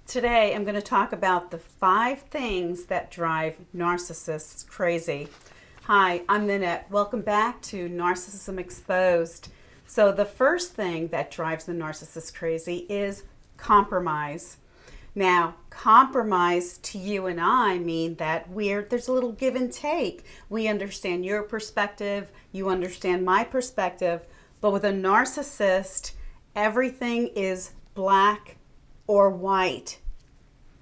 Today I'm going to talk about the 5 things that drive narcissists crazy. Hi, I'm Nanette. Welcome back to Narcissism Exposed. So the first thing that drives the narcissist crazy is compromise. Now, compromise to you and I mean that there's a little give and take. We understand your perspective, you understand my perspective, but with a narcissist, everything is black or white,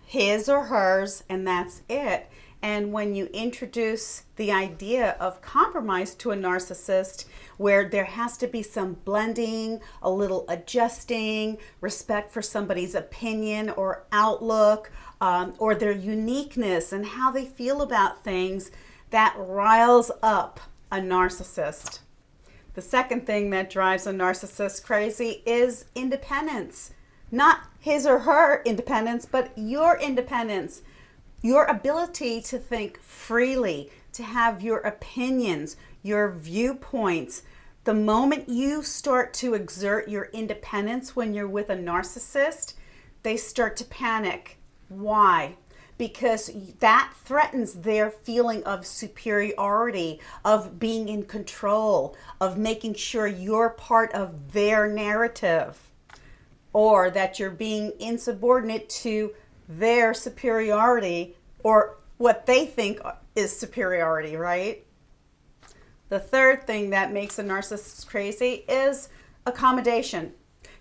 his or hers, and that's it. And when you introduce the idea of compromise to a narcissist, where there has to be some blending, a little adjusting, respect for somebody's opinion or outlook, or their uniqueness and how they feel about things, that riles up a narcissist. The second thing that drives a narcissist crazy is independence. Not his or her independence, but your independence. Your ability to think freely, to have your opinions, your viewpoints. The moment you start to exert your independence when you're with a narcissist, they start to panic. Why? Because that threatens their feeling of superiority, of being in control, of making sure you're part of their narrative, or that you're being insubordinate to their superiority or what they think is superiority, right? The third thing that makes a narcissist crazy is accommodation.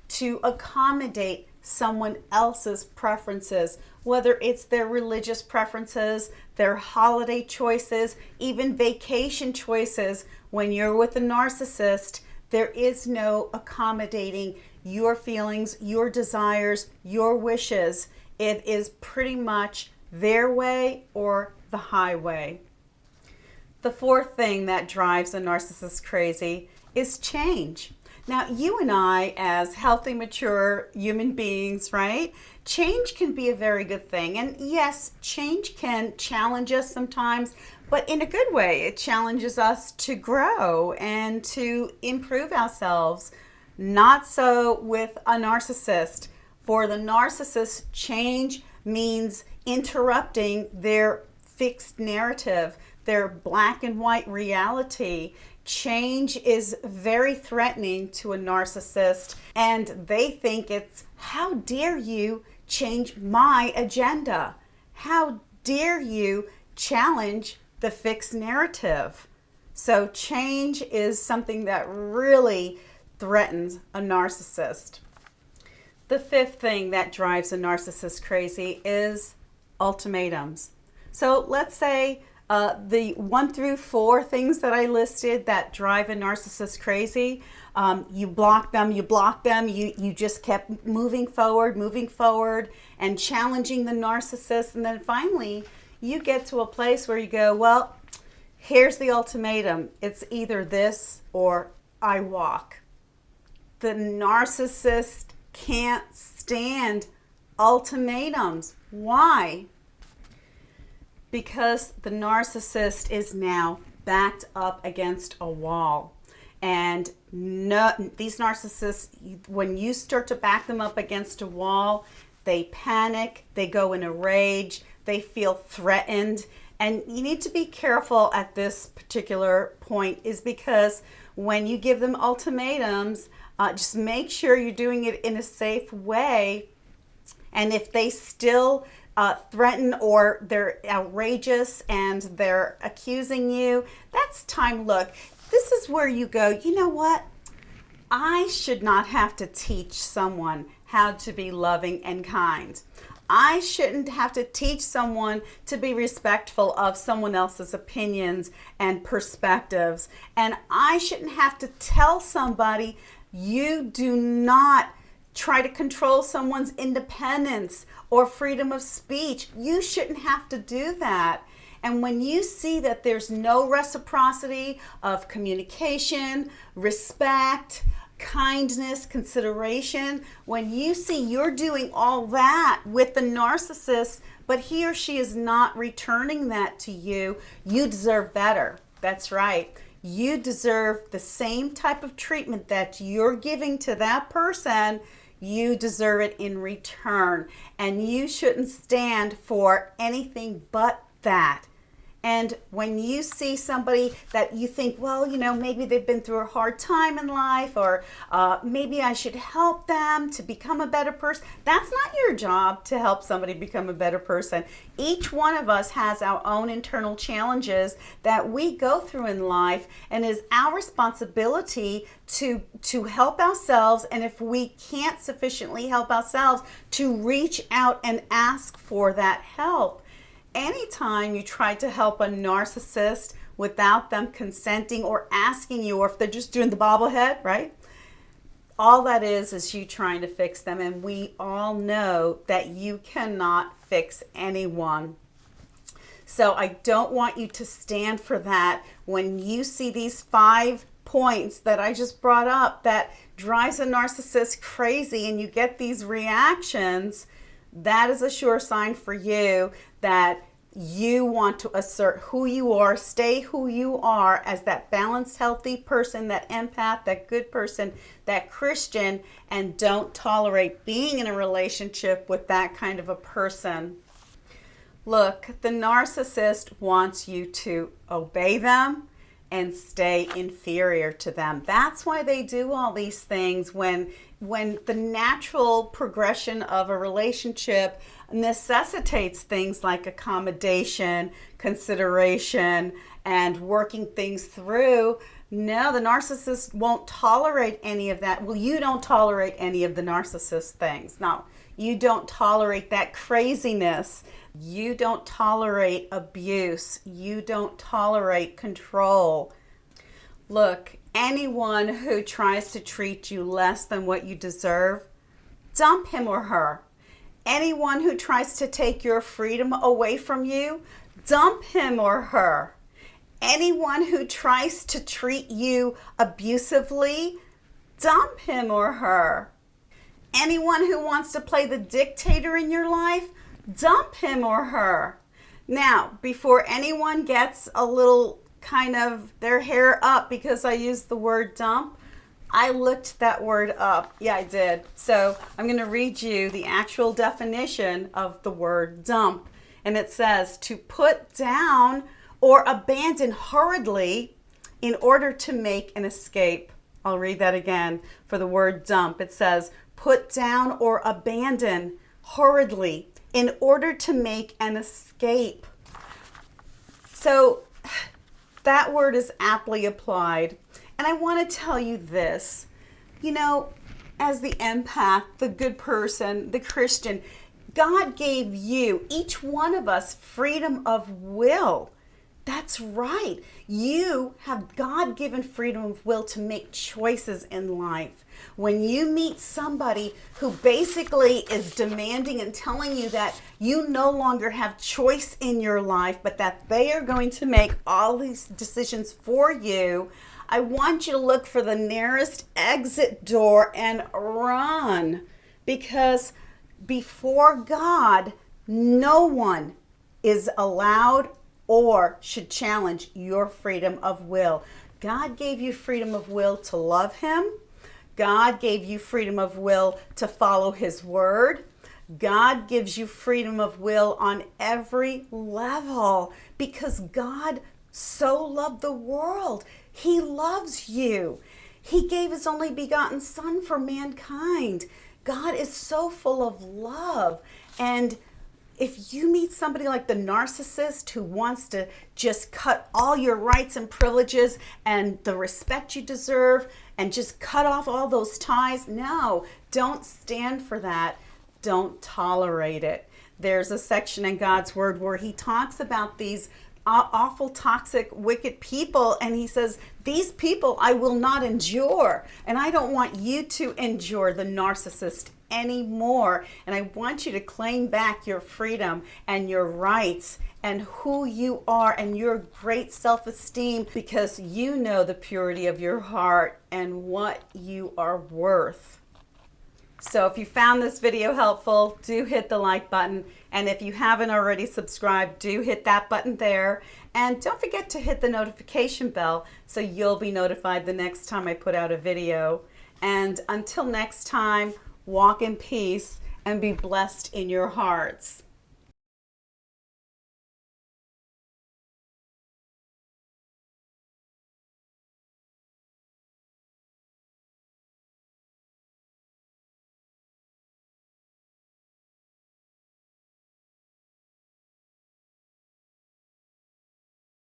To accommodate someone else's preferences, whether it's their religious preferences, their holiday choices, even vacation choices. When you're with a narcissist, there is no accommodating your feelings, your desires, your wishes. It is pretty much their way or the highway. The fourth thing that drives a narcissist crazy is change. Now, you and I, as healthy, mature human beings, right? Change can be a very good thing. And yes, change can challenge us sometimes, but in a good way. It challenges us to grow and to improve ourselves. Not so with a narcissist. For the narcissist, change means interrupting their fixed narrative, their black and white reality. Change is very threatening to a narcissist, and they think it's, how dare you change my agenda? How dare you challenge the fixed narrative? So change is something that really threatens a narcissist. The fifth thing that drives a narcissist crazy is ultimatums. So let's say the 1 through 4 things that I listed that drive a narcissist crazy, you block them, you just kept moving forward and challenging the narcissist. And then finally, you get to a place where you go, well, here's the ultimatum. It's either this or I walk. The narcissist can't stand ultimatums. Why? Because the narcissist is now backed up against a wall. And these narcissists, when you start to back them up against a wall, they panic, they go in a rage, they feel threatened. And you need to be careful at this particular point, is because when you give them ultimatums, just make sure you're doing it in a safe way. And if they still threaten or they're outrageous and they're accusing you, that's time. Look, this is where you go, you know what? I should not have to teach someone how to be loving and kind. I shouldn't have to teach someone to be respectful of someone else's opinions and perspectives. And I shouldn't have to tell somebody, you do not try to control someone's independence or freedom of speech. You shouldn't have to do that. And when you see that there's no reciprocity of communication, respect, kindness, consideration, when you see you're doing all that with the narcissist, but he or she is not returning that to you, you deserve better. That's right. You deserve the same type of treatment that you're giving to that person. you deserve it in return. And you shouldn't stand for anything but that. And when you see somebody that you think, well, maybe they've been through a hard time in life, or maybe I should help them to become a better person. That's not your job to help somebody become a better person. Each one of us has our own internal challenges that we go through in life, and it's our responsibility to help ourselves. And if we can't sufficiently help ourselves, to reach out and ask for that help. Anytime you try to help a narcissist without them consenting or asking you, or if they're just doing the bobblehead, right? All that is you trying to fix them. And we all know that you cannot fix anyone. So I don't want you to stand for that. When you see these 5 points that I just brought up that drives a narcissist crazy and you get these reactions, that is a sure sign for you that you want to assert who you are, stay who you are as that balanced, healthy person, that empath, that good person, that Christian, and don't tolerate being in a relationship with that kind of a person. Look, the narcissist wants you to obey them and stay inferior to them. That's why they do all these things when the natural progression of a relationship necessitates things like accommodation, consideration, and working things through. No, the narcissist won't tolerate any of that. Well, you don't tolerate any of the narcissist things. No, you don't tolerate that craziness. You don't tolerate abuse. You don't tolerate control. Look, anyone who tries to treat you less than what you deserve, dump him or her. Anyone who tries to take your freedom away from you, dump him or her. Anyone who tries to treat you abusively, dump him or her. Anyone who wants to play the dictator in your life, dump him or her. Now, before anyone gets a little kind of their hair up because I used the word dump, I looked that word up. Yeah, I did. So I'm going to read you the actual definition of the word dump. And it says to put down or abandon hurriedly in order to make an escape. I'll read that again for the word dump. It says put down or abandon hurriedly in order to make an escape. So that word is aptly applied. And I want to tell you this, as the empath, the good person, the Christian, God gave you, each one of us, freedom of will. That's right. You have God-given freedom of will to make choices in life. When you meet somebody who basically is demanding and telling you that you no longer have choice in your life, but that they are going to make all these decisions for you, I want you to look for the nearest exit door and run. Because before God, no one is allowed or should challenge your freedom of will. God gave you freedom of will to love Him. God gave you freedom of will to follow His word. God gives you freedom of will on every level because God so loved the world. He loves you. He gave His only begotten Son for mankind. God is so full of love. And if you meet somebody like the narcissist who wants to just cut all your rights and privileges and the respect you deserve and just cut off all those ties, no, don't stand for that. Don't tolerate it. There's a section in God's Word where He talks about these awful, toxic, wicked people, and He says, these people I will not endure, and I don't want you to endure the narcissist anymore. And I want you to claim back your freedom and your rights and who you are and your great self-esteem, because you know the purity of your heart and what you are worth. So if you found this video helpful, do hit the like button. And if you haven't already subscribed, do hit that button there. And don't forget to hit the notification bell so you'll be notified the next time I put out a video. And until next time, walk in peace, and be blessed in your hearts.